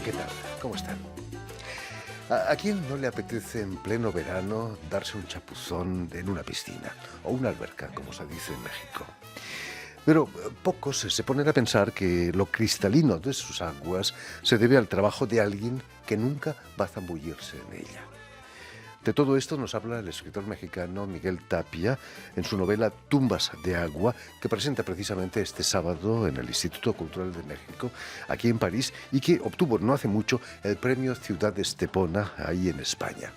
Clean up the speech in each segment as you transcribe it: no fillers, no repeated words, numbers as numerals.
¿Qué tal? ¿Cómo están? ¿A quién no le apetece en pleno verano darse un chapuzón en una piscina o una alberca, como se dice en México? Pero pocos se ponen a pensar que lo cristalino de sus aguas se debe al trabajo de alguien que nunca va a zambullirse en ella. De todo esto nos habla el escritor mexicano Miguel Tapia en su novela Tumbas de Agua, que presenta precisamente este sábado en el Instituto Cultural de México, aquí en París, y que obtuvo no hace mucho el premio Ciudad de Estepona, ahí en España.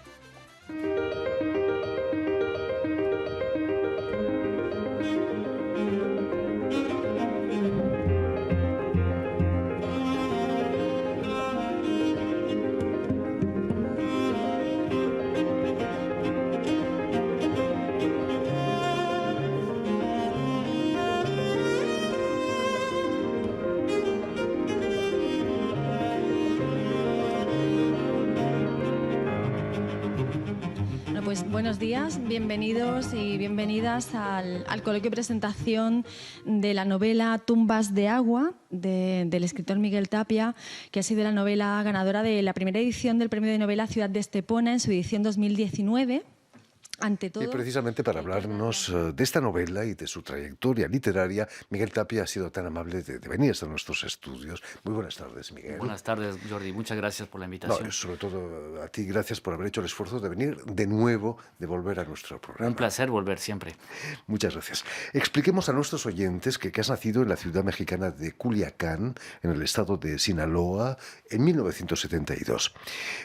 Bueno, pues buenos días, bienvenidos y bienvenidas al coloquio de presentación de la novela Tumbas de Agua del escritor Miguel Tapia, que ha sido la novela ganadora de la primera edición del premio de novela Ciudad de Estepona en su edición 2019. Ante todo, Y precisamente para hablarnos de esta novela y de su trayectoria literaria, Miguel Tapia ha sido tan amable de venir a nuestros estudios. Muy buenas tardes, Miguel. Buenas tardes, Jordi. Muchas gracias por la invitación. No, sobre todo a ti, gracias por haber hecho el esfuerzo de venir de nuevo, de volver a nuestro programa. Un placer volver siempre. Muchas gracias. Expliquemos a nuestros oyentes que has nacido en la ciudad mexicana de Culiacán, en el estado de Sinaloa, en 1972.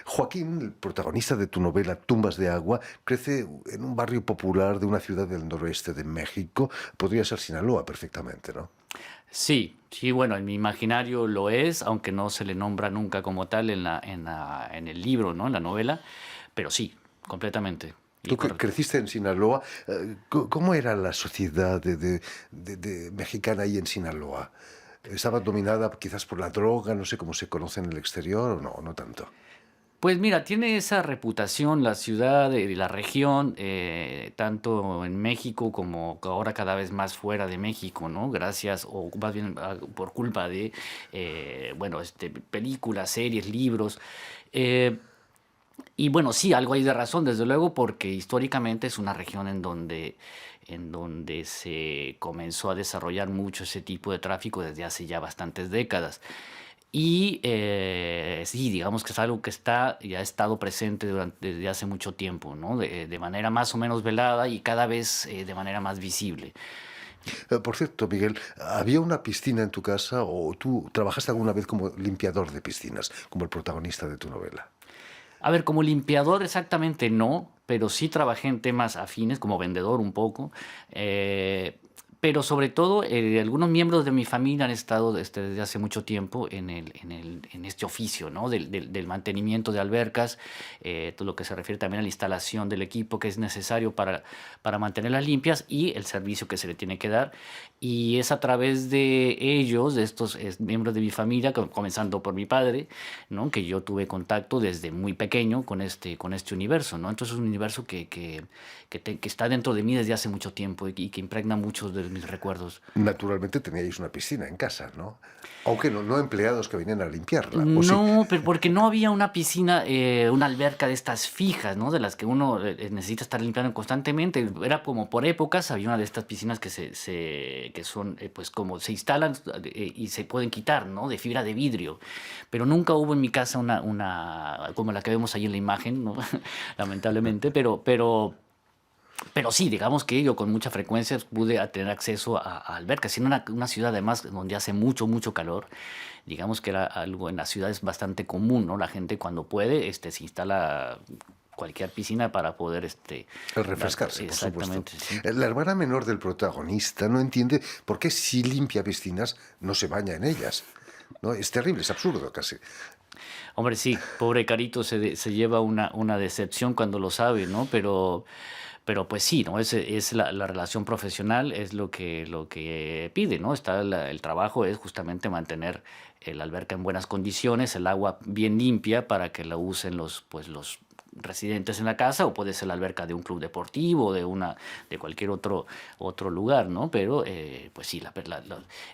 Joaquín, el protagonista de tu novela Tumbas de Agua, crece en un barrio popular de una ciudad del noroeste de México. Podría ser Sinaloa perfectamente, ¿no? Sí, bueno, en mi imaginario lo es, aunque no se le nombra nunca como tal en el libro, ¿no? En la novela, pero sí, completamente. Tú creciste en Sinaloa. ¿Cómo era la sociedad de mexicana ahí en Sinaloa? ¿Estaba dominada quizás por la droga? No sé cómo se conoce en el exterior, o no, no tanto. Pues mira, tiene esa reputación la ciudad y la región, tanto en México como ahora cada vez más fuera de México, ¿no? Gracias, o más bien por culpa de, bueno, películas, series, libros. Y bueno, sí, algo hay de razón, desde luego, porque históricamente es una región en donde se comenzó a desarrollar mucho ese tipo de tráfico desde hace ya bastantes décadas. Y sí, digamos que es algo que ya ha estado presente desde hace mucho tiempo, ¿no? De manera más o menos velada y cada vez de manera más visible. Por cierto, Miguel, ¿había una piscina en tu casa o tú trabajaste alguna vez como limpiador de piscinas, como el protagonista de tu novela? A ver, como limpiador exactamente no, pero sí trabajé en temas afines, como vendedor un poco. Pero sobre todo, algunos miembros de mi familia han estado desde hace mucho tiempo en este oficio, ¿no? Del mantenimiento de albercas, todo lo que se refiere también a la instalación del equipo que es necesario para mantenerlas limpias y el servicio que se le tiene que dar. Y es a través de ellos, de estos miembros de mi familia, comenzando por mi padre, ¿no? Que yo tuve contacto desde muy pequeño con este universo, ¿no? Entonces es un universo que está dentro de mí desde hace mucho tiempo y que impregna muchos de mis recuerdos. Naturalmente teníais una piscina en casa, ¿no? Aunque no empleados que venían a limpiarla, ¿o sí? No, pero porque no había una piscina, una alberca de estas fijas, ¿no? De las que uno necesita estar limpiando constantemente. Era como por épocas, había una de estas piscinas que son, pues como se instalan y se pueden quitar, ¿no? De fibra de vidrio. Pero nunca hubo en mi casa una como la que vemos ahí en la imagen, ¿no? Lamentablemente, pero sí, digamos que yo con mucha frecuencia pude tener acceso a albercas. Siendo una ciudad además donde hace mucho, mucho calor, digamos que era algo en las ciudades bastante común, ¿no? La gente cuando puede se instala cualquier piscina para poder Refrescarse, por exactamente, supuesto. sí. La hermana menor del protagonista no entiende por qué si limpia piscinas no se baña en ellas, ¿no? Es terrible, es absurdo casi. Hombre, sí, pobre Carito se lleva una decepción cuando lo sabe, ¿no? Pero pues sí, ¿no? Es la relación profesional, es lo que pide, ¿no? El trabajo es justamente mantener la alberca en buenas condiciones, el agua bien limpia para que la usen los residentes en la casa, o puede ser la alberca de un club deportivo, de cualquier otro lugar, ¿no? Pero, pues sí,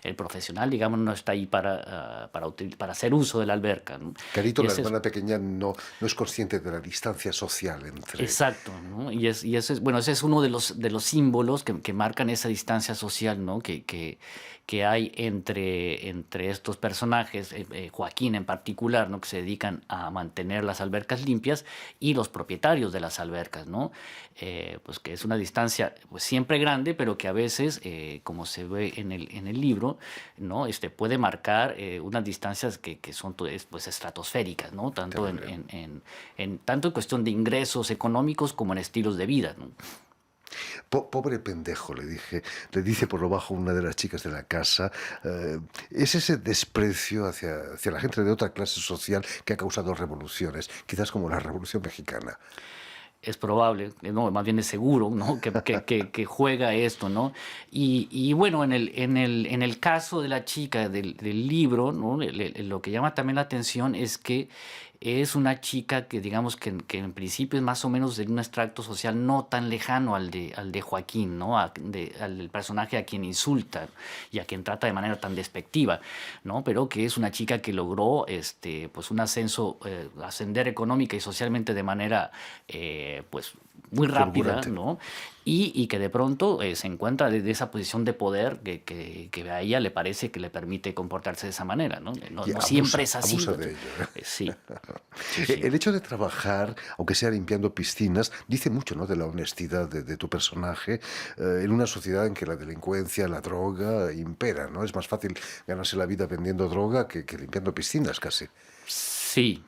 el profesional, digamos, no está ahí para hacer uso de la alberca, ¿no? Carito, Y la ese es hermana pequeña, no es consciente de la distancia social entre... Exacto, ¿no? Y ese es, bueno, ese es uno de los símbolos que marcan esa distancia social, ¿no? Que hay entre estos personajes, Joaquín en particular, ¿no? Que se dedican a mantener las albercas limpias, y los propietarios de las albercas, ¿no? Pues que es una distancia, pues, siempre grande, pero que a veces, como se ve en el libro, ¿no? Puede marcar unas distancias que son, pues, estratosféricas, ¿no? Tanto Terrible. tanto en cuestión de ingresos económicos como en estilos de vida, ¿no? Pobre pendejo, le dice por lo bajo una de las chicas de la casa. Es ese desprecio hacia la gente de otra clase social que ha causado revoluciones, quizás como la Revolución Mexicana. Es probable, no, más bien es seguro, ¿no? Que juega esto, ¿no? Y bueno, en el caso de la chica del libro, ¿no? Lo que llama también la atención es que es una chica que, digamos, que en principio es más o menos de un extracto social no tan lejano al de Joaquín, ¿no? Al personaje a quien insulta y a quien trata de manera tan despectiva, ¿no? Pero que es una chica que logró, pues, un ascender económica y socialmente de manera, pues, muy rápida, Fulgurante. ¿no? Y que de pronto se encuentra de esa posición de poder que a ella le parece que le permite comportarse de esa manera, ¿no? No, Y no siempre es así. abusa de ello. Sí, sí, sí. El hecho de trabajar, aunque sea limpiando piscinas, dice mucho, ¿no?, de la honestidad de tu personaje, en una sociedad en que la delincuencia, la droga impera, ¿no? Es más fácil ganarse la vida vendiendo droga que limpiando piscinas, casi. Sí,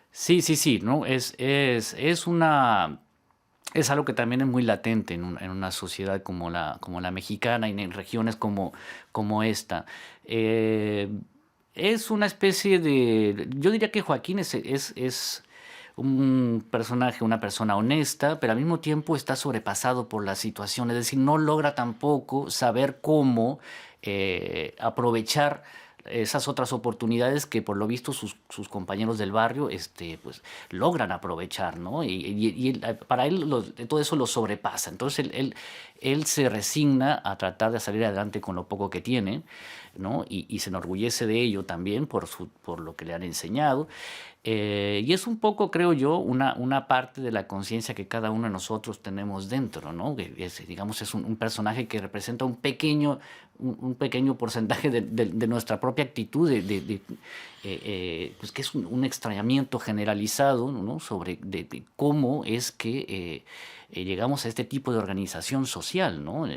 sí, sí, sí, ¿no? Es algo que también es muy latente en una sociedad como la mexicana, y en regiones como esta. Eh, es una especie de... Yo diría que Joaquín es un personaje, una persona honesta, pero al mismo tiempo está sobrepasado por la situación, es decir, no logra tampoco saber cómo aprovechar esas otras oportunidades que, por lo visto, sus compañeros del barrio, pues, logran aprovechar, ¿no? Para él todo eso lo sobrepasa. Entonces él se resigna a tratar de salir adelante con lo poco que tiene, ¿no? Y se enorgullece de ello también por lo que le han enseñado. Y es un poco, creo yo, una parte de la conciencia que cada uno de nosotros tenemos dentro, ¿no? Que digamos, es un personaje que representa un pequeño porcentaje de nuestra propia actitud, pues, que es un extrañamiento generalizado, ¿no? Sobre de cómo es que llegamos a este tipo de organización social, ¿no?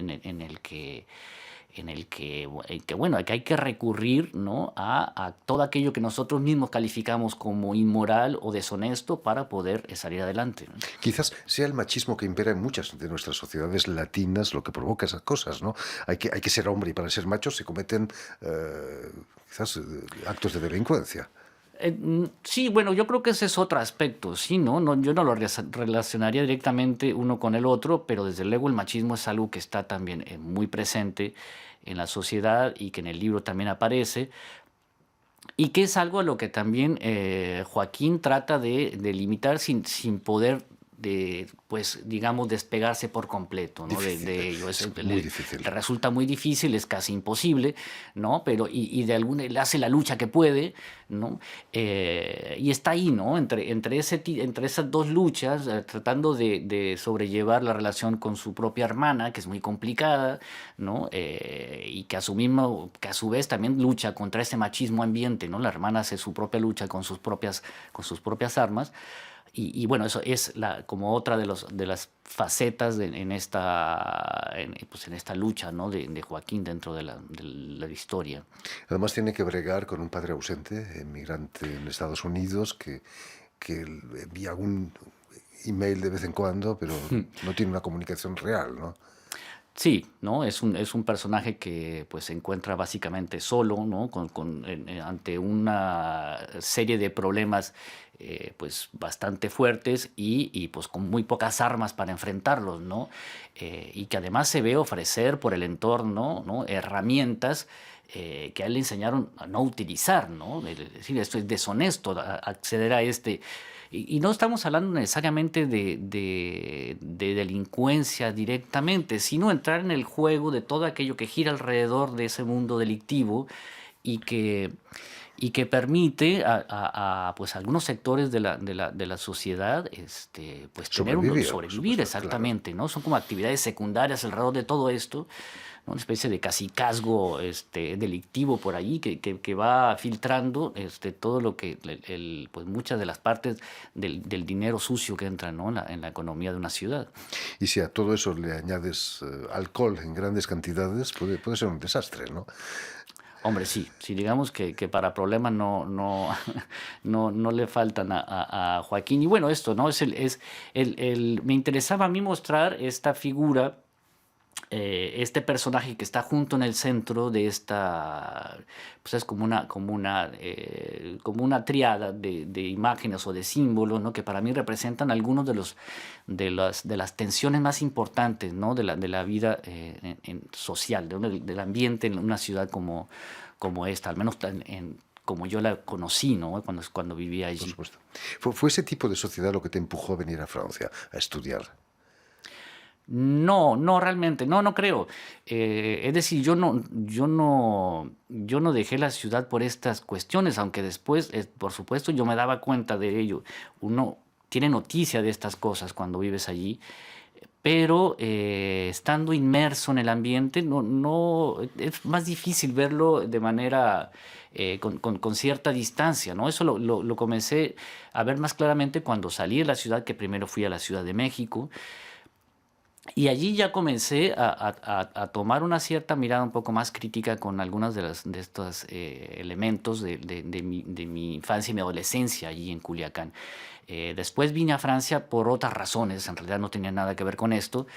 Bueno, que hay que recurrir, ¿no? a todo aquello que nosotros mismos calificamos como inmoral o deshonesto para poder salir adelante, ¿no? Quizás sea el machismo que impera en muchas de nuestras sociedades latinas lo que provoca esas cosas, ¿no? Hay que ser hombre, y para ser macho se cometen quizás actos de delincuencia. Sí, bueno, yo creo que ese es otro aspecto, sí, ¿no? Yo no lo relacionaría directamente uno con el otro, pero desde luego el machismo es algo que está también muy presente en la sociedad, y que en el libro también aparece, y que es algo a lo que también Joaquín trata de limitar sin poder, pues, digamos, despegarse por completo, ¿no? Difícil, De ello. es muy difícil. Le resulta muy difícil, es casi imposible, ¿no? Pero de alguna él hace la lucha que puede, ¿no? Y está ahí, ¿no? Entre esas dos luchas, tratando de sobrellevar la relación con su propia hermana, que es muy complicada, ¿no? Y que que a su vez también lucha contra ese machismo ambiente, ¿no? La hermana hace su propia lucha con sus propias armas. Bueno, eso es como otra de las facetas pues, en esta lucha, ¿no? de Joaquín dentro de la historia. Además tiene que bregar con un padre ausente, emigrante en Estados Unidos, que envía algún email de vez en cuando, pero no tiene una comunicación real, ¿no? Sí, ¿no? Es un personaje que, pues, se encuentra básicamente solo, ¿no? Ante una serie de problemas, pues, bastante fuertes, pues, con muy pocas armas para enfrentarlos, ¿no? Y que además se ve ofrecer por el entorno, ¿no? Herramientas que a él le enseñaron a no utilizar, ¿no? Es decir, esto es deshonesto, acceder a y no estamos hablando necesariamente de delincuencia directamente, sino entrar en el juego de todo aquello que gira alrededor de ese mundo delictivo y que, y que permite pues, a algunos sectores de la sociedad pues, tener Sobrevivir, por sobrevivir supuesto, claro. exactamente, ¿no? Son como actividades secundarias alrededor de todo esto, ¿no? Una especie de cacicazgo delictivo por allí que va filtrando todo lo que, pues muchas de las partes del dinero sucio que entra, ¿no? en la economía de una ciudad. Y si a todo eso le añades alcohol en grandes cantidades, puede ser un desastre, ¿no? Hombre, sí, digamos que para problemas no le faltan a Joaquín. Y bueno, esto, ¿no? Me interesaba a mí mostrar esta figura, este personaje que está junto en el centro de esta, pues es como una triada de imágenes o de símbolos, ¿no? Que para mí representan algunos de las tensiones más importantes, ¿no? de la vida social, del ambiente en una ciudad como esta, al menos como yo la conocí, ¿no? Cuando vivía Por allí. supuesto. ¿Fue ese tipo de sociedad lo que te empujó a venir a Francia a estudiar? No, realmente, no creo. Es decir, yo no dejé la ciudad por estas cuestiones, aunque después, por supuesto, yo me daba cuenta de ello. Uno tiene noticia de estas cosas cuando vives allí, pero estando inmerso en el ambiente, no, es más difícil verlo de manera con cierta distancia, ¿no? Eso lo comencé a ver más claramente cuando salí de la ciudad, que primero fui a la Ciudad de México. Y allí ya comencé a tomar una cierta mirada un poco más crítica con algunos de estos elementos de mi infancia y mi adolescencia allí en Culiacán. Después vine a Francia por otras razones, en realidad no tenía nada que ver con esto,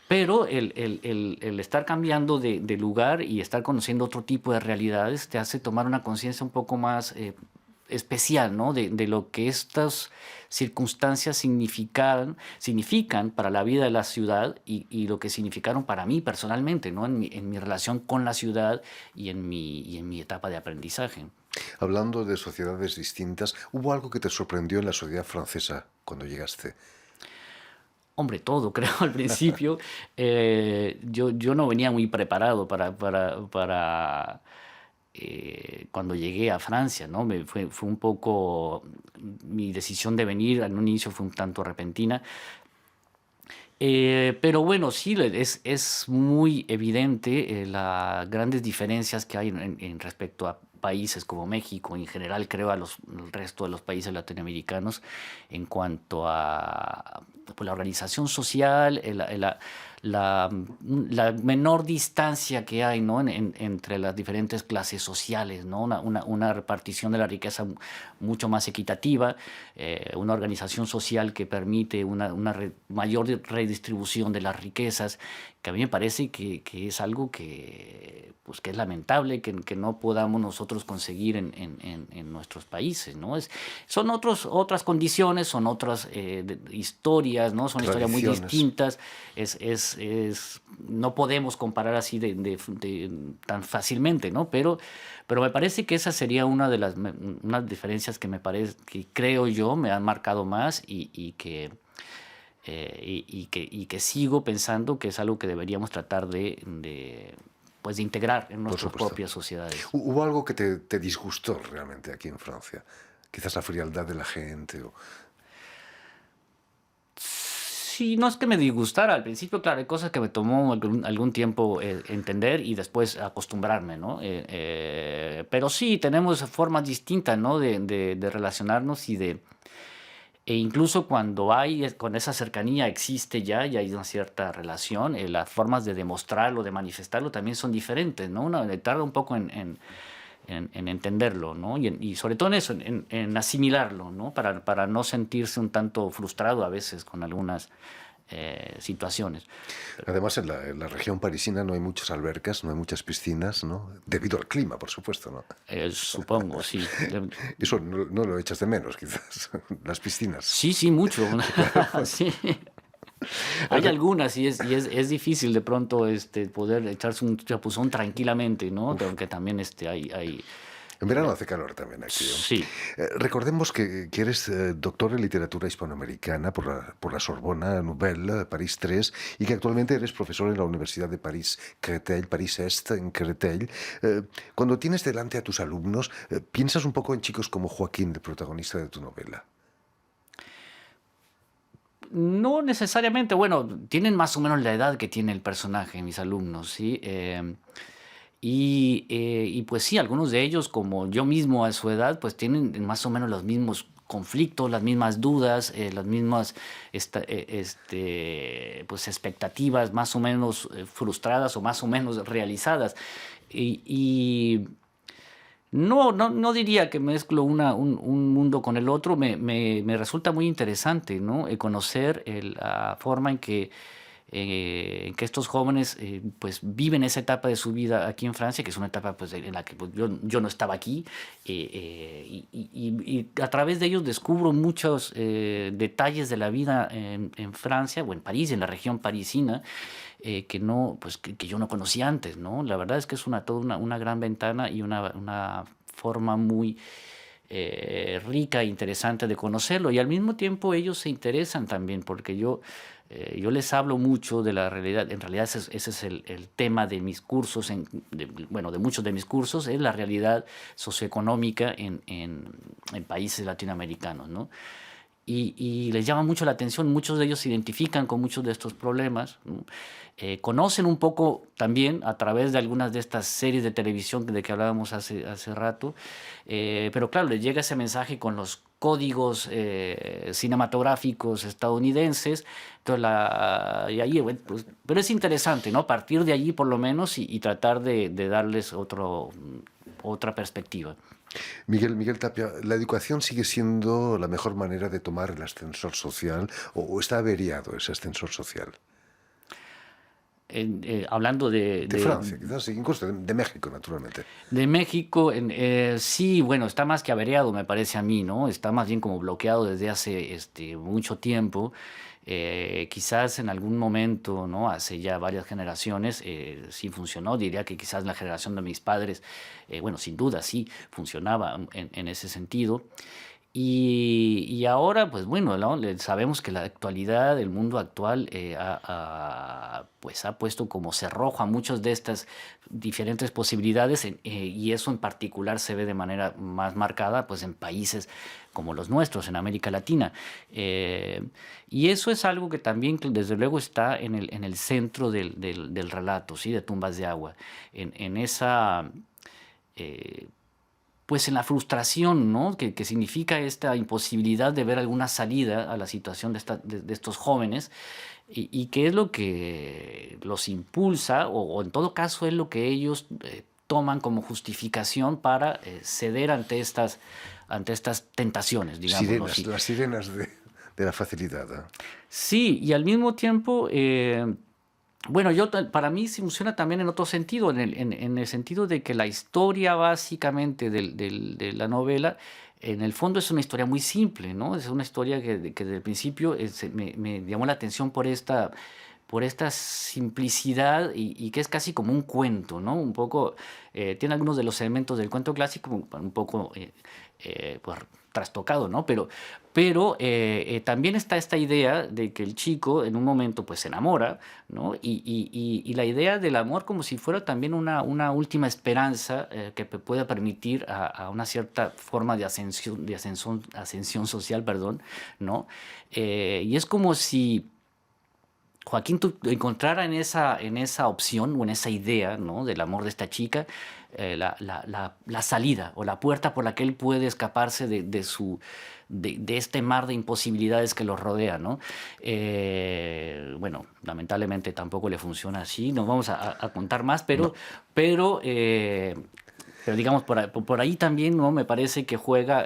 pero el estar cambiando de lugar y estar conociendo otro tipo de realidades te hace tomar una conciencia un poco más especial, ¿no? De lo que estas circunstancias significan para la vida de la ciudad y lo que significaron para mí personalmente, ¿no? En mi relación con la ciudad y en mi etapa de aprendizaje. Hablando de sociedades distintas, ¿hubo algo que te sorprendió en la sociedad francesa cuando llegaste? Hombre, todo, creo, al principio. Yo no venía muy preparado para cuando llegué a Francia, ¿no? Fue un poco, mi decisión de venir al inicio fue un tanto repentina. Pero bueno, sí, es muy evidente las grandes diferencias que hay en respecto a países como México, en general creo al resto de los países latinoamericanos, en cuanto a pues, la organización social, la menor distancia que hay, ¿no? Entre las diferentes clases sociales, ¿no? Una repartición de la riqueza mucho más equitativa, una organización social que permite una mayor redistribución de las riquezas, que a mí me parece que es algo pues, que es lamentable que no podamos nosotros conseguir en nuestros países, ¿no? Son otras condiciones, son otras historias, ¿no? Son historias muy distintas. No podemos comparar así tan fácilmente, ¿no? Pero me parece que esa sería unas diferencias que creo yo me han marcado más y que sigo pensando que es algo que deberíamos tratar pues de integrar en Por nuestras supuesto. propias sociedades. ¿Hubo algo que te disgustó realmente aquí en Francia? Quizás la frialdad de la gente o... Sí, no es que me disgustara al principio, claro, hay cosas que me tomó algún tiempo entender y después acostumbrarme, ¿no? Pero sí, tenemos formas distintas, ¿no? de relacionarnos e incluso cuando con esa cercanía existe ya y hay una cierta relación, las formas de demostrarlo, de manifestarlo también son diferentes, ¿no? Uno tarda un poco en entenderlo, ¿no? Y sobre todo en eso, en asimilarlo, ¿no? Para no sentirse un tanto frustrado a veces con algunas situaciones. Además, en la región parisina no hay muchas albercas, no hay muchas piscinas, ¿no? Debido al clima, por supuesto, ¿no? Supongo, sí. Eso no lo echas de menos, quizás, las piscinas. Sí, mucho. Sí. Hay algunas y es difícil de pronto poder echarse un chapuzón tranquilamente, ¿no? Aunque también hay En verano hace calor también aquí. Sí. Recordemos que eres doctor en literatura hispanoamericana por la Sorbona Nouvelle, París 3, y que actualmente eres profesor en la Universidad de París, Créteil, París Est, en Créteil. Cuando tienes delante a tus alumnos, ¿piensas un poco en chicos como Joaquín, el protagonista de tu novela? No necesariamente, bueno, tienen más o menos la edad que tiene el personaje, mis alumnos, ¿sí? Y pues sí, algunos de ellos, como yo mismo a su edad, pues tienen más o menos los mismos conflictos, las mismas dudas, las mismas pues expectativas más o menos frustradas o más o menos realizadas. Y no diría que mezclo un mundo con el otro. Me resulta muy interesante, ¿no? Conocer la forma en que estos jóvenes pues viven esa etapa de su vida aquí en Francia, que es una etapa pues, en la que pues, yo no estaba aquí, y a través de ellos descubro muchos detalles de la vida en Francia o en París, en la región parisina, que yo no conocía antes, ¿no? La verdad es que es toda una gran ventana y una forma muy rica e interesante de conocerlo, y al mismo tiempo ellos se interesan también porque yo les hablo mucho de la realidad. En realidad ese es el tema de mis cursos, de muchos de mis cursos, es la realidad socioeconómica en países latinoamericanos, ¿no? Y les llama mucho la atención, muchos de ellos se identifican con muchos de estos problemas, ¿no? Conocen un poco también a través de algunas de estas series de televisión de que hablábamos hace rato, pero claro, les llega ese mensaje con los códigos cinematográficos estadounidenses. Entonces y ahí, bueno, pues, pero es interesante, ¿no? Partir de allí por lo menos y tratar de darles otra perspectiva. Miguel Tapia, ¿la educación sigue siendo la mejor manera de tomar el ascensor social o está averiado ese ascensor social? Hablando de Francia, quizás, incluso de México, naturalmente. De México, sí, bueno, está más que averiado, me parece a mí, ¿no? Está más bien como bloqueado desde hace mucho tiempo. Quizás en algún momento, ¿no? Hace ya varias generaciones, sí funcionó. Diría que quizás la generación de mis padres, bueno, sin duda sí funcionaba en ese sentido. Y ahora, pues bueno, ¿no? Sabemos que la actualidad, el mundo actual, pues ha puesto como cerrojo a muchas de estas diferentes posibilidades, y eso en particular se ve de manera más marcada pues, en países como los nuestros, en América Latina. Y eso es algo que también, desde luego, está en el centro del relato, ¿sí? De Tumbas de Agua, en esa... pues en la frustración, ¿no? que significa esta imposibilidad de ver alguna salida a la situación de estos jóvenes, y que es lo que los impulsa, o en todo caso es lo que ellos toman como justificación para ceder ante estas tentaciones, digamos. Sirenas, las sirenas de la facilidad, ¿eh? Sí, y al mismo tiempo... bueno, para mí funciona también en otro sentido, en el sentido de que la historia básicamente de la novela, en el fondo es una historia muy simple, ¿no? Es una historia que desde el principio me llamó la atención por esta simplicidad, y que es casi como un cuento, ¿no? Un poco, tiene algunos de los elementos del cuento clásico, un poco pues, trastocado, ¿no? Pero también está esta idea de que el chico en un momento pues se enamora, ¿no? Y la idea del amor como si fuera también una última esperanza que pueda permitir a una cierta forma de ascensión social, perdón, ¿no? Y es como si Joaquín encontrara en esa opción o en esa idea, ¿no? Del amor de esta chica, la salida o la puerta por la que él puede escaparse de este mar de imposibilidades que los rodea, ¿no? Bueno, lamentablemente tampoco le funciona así, no vamos a contar más, pero digamos, por ahí también, ¿no? Me parece que juega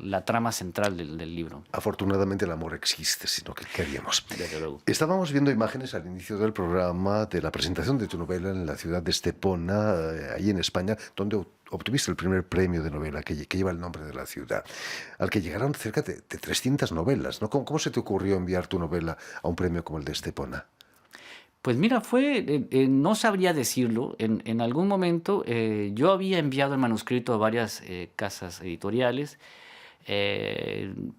la trama central del libro. Afortunadamente el amor existe, sino que queríamos. Desde luego. Estábamos viendo imágenes al inicio del programa de la presentación de tu novela en la ciudad de Estepona, ahí en España, donde obtuviste el primer premio de novela que lleva el nombre de la ciudad, al que llegaron cerca de 300 novelas, ¿no? ¿Cómo se te ocurrió enviar tu novela a un premio como el de Estepona? Pues mira, no sabría decirlo. En algún momento yo había enviado el manuscrito a varias casas editoriales. En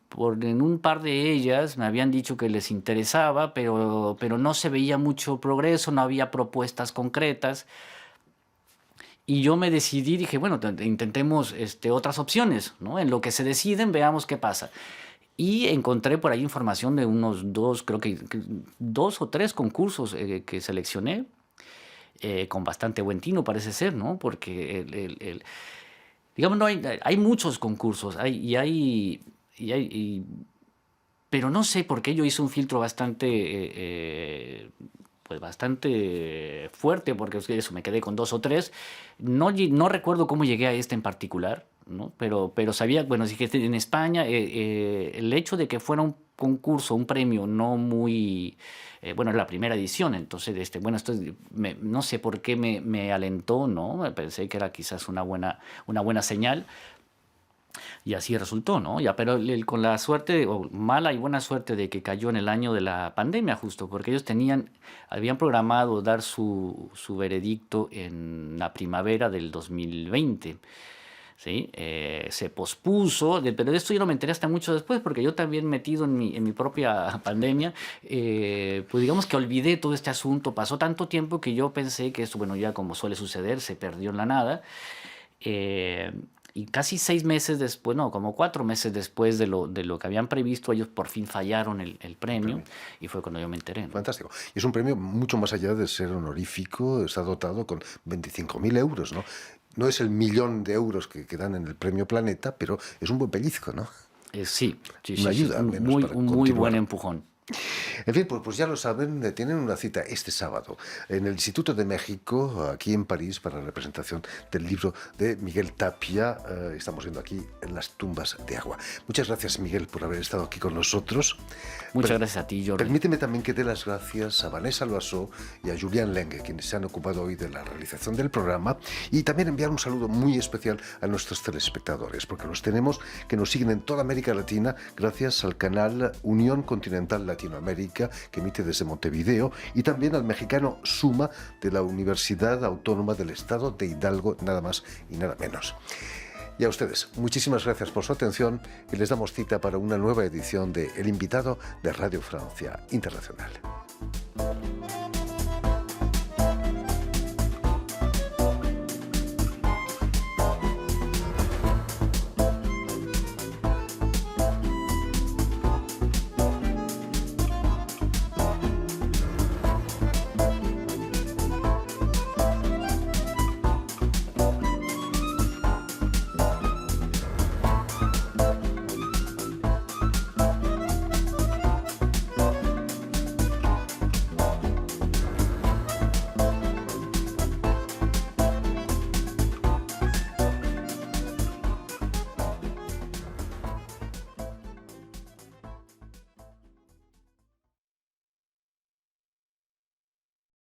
un par de ellas me habían dicho que les interesaba, pero no se veía mucho progreso, no había propuestas concretas. Y yo me decidí, dije, bueno, intentemos otras opciones, ¿no? En lo que se deciden, veamos qué pasa. Y encontré por ahí información de unos creo que 2 o 3 concursos que seleccioné, con bastante buen tino parece ser, ¿no? Porque digamos, no hay muchos concursos, pero no sé por qué yo hice un filtro pues bastante fuerte, porque eso, me quedé con 2 o 3. No recuerdo cómo llegué a este en particular, ¿no? Pero sabía, bueno, sí que en España el hecho de que fuera un concurso, un premio no muy... bueno, era la primera edición, entonces, bueno, no sé por qué me alentó, ¿no? Pensé que era quizás una buena señal. Y así resultó, ¿no? Ya, pero con la suerte, o mala y buena suerte, de que cayó en el año de la pandemia, justo, porque ellos habían programado dar su veredicto en la primavera del 2020. ¿Sí? Se pospuso, pero de esto yo no me enteré hasta mucho después, porque yo también metido en mi propia pandemia, pues digamos que olvidé todo este asunto. Pasó tanto tiempo que yo pensé que esto, bueno, ya como suele suceder, se perdió en la nada. Y casi 6 meses después, no, como 4 meses después de lo que habían previsto, ellos por fin fallaron el premio, y fue cuando yo me enteré, ¿no? Fantástico. Y es un premio mucho más allá de ser honorífico, está dotado con 25.000 euros, ¿no? No es el 1.000.000 de euros que dan en el premio Planeta, pero es un buen pellizco, ¿no? Sí, Una ayuda, al menos, para un muy buen empujón. En fin, pues ya lo saben, tienen una cita este sábado en el Instituto de México, aquí en París, para la representación del libro de Miguel Tapia. Estamos viendo aquí en Las tumbas de agua. Muchas gracias, Miguel, por haber estado aquí con nosotros. Muchas gracias a ti, Jordi. Permíteme también que dé las gracias a Vanessa Loasó y a Julián Lengue, quienes se han ocupado hoy de la realización del programa, y también enviar un saludo muy especial a nuestros telespectadores, porque los tenemos que nos siguen en toda América Latina gracias al canal Unión Continental Latinoamérica, que emite desde Montevideo, y también al mexicano Suma, de la Universidad Autónoma del Estado de Hidalgo, nada más y nada menos. Y a ustedes, muchísimas gracias por su atención, y les damos cita para una nueva edición de El Invitado de Radio Francia Internacional.